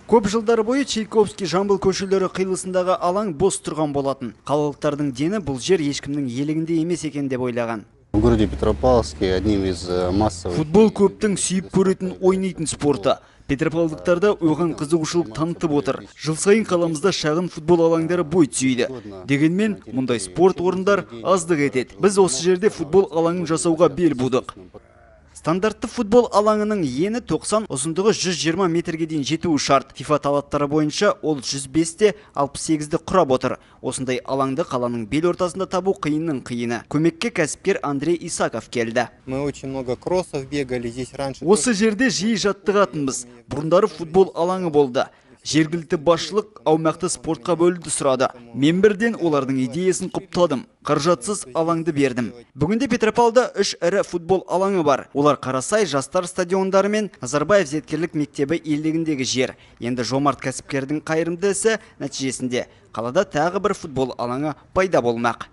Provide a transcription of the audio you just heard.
Көп жылдар бойы Чайковский Жамбыл көшелері қиылысындағы алаң бос тұрған болатын. Қалалықтардың дені бұл жер ешкімнің иелігінде емес екен деп ойлаған. В городе Петропавловске одним из массовых... Футбол көптің сүйіп көретін, ойнайтын спорты. Петропавлдықтарда оған қызығушылық танытып отыр. Жыл сайын қаламызда шағын футбол алаңдары бой түзейді. Дегенмен, мұндай спорт орындар аздық етеді. Біз осы жерде футбол алаңын жасауға бел будық. Стандартты футбол алаңының ені 90, ұзындығы 120 метрге дейін жетуі шарт. FIFA талаптары бойынша ол 105-те 68-ді құрап отыр. Осындай алаңды қаланың бел ортасында табу қиынның қиыны. Көмекке кәсіпкер Андрей Исаков келді. Мы очень много кроссов бегали здесь раньше. Осы жерде жиі жаттығатынбыз. Бұрындары футбол алаңы болды. Жергілікті басшылық аумақты спортқа бөлуді сұрады. Мен бірден олардың идеясын құптадым. Қаржатсыз алаңды бердім. Бүгінде Петропавлда 3 ірі футбол алаңы бар. Олар Қарасай жастар стадиондары мен Назарбаев зияткерлік мектебі елдігіндегі жер. Енді жомарт кәсіпкердің қайырымды ісі нәтижесінде қалада тағы бір футбол алаңы пайда болмақ.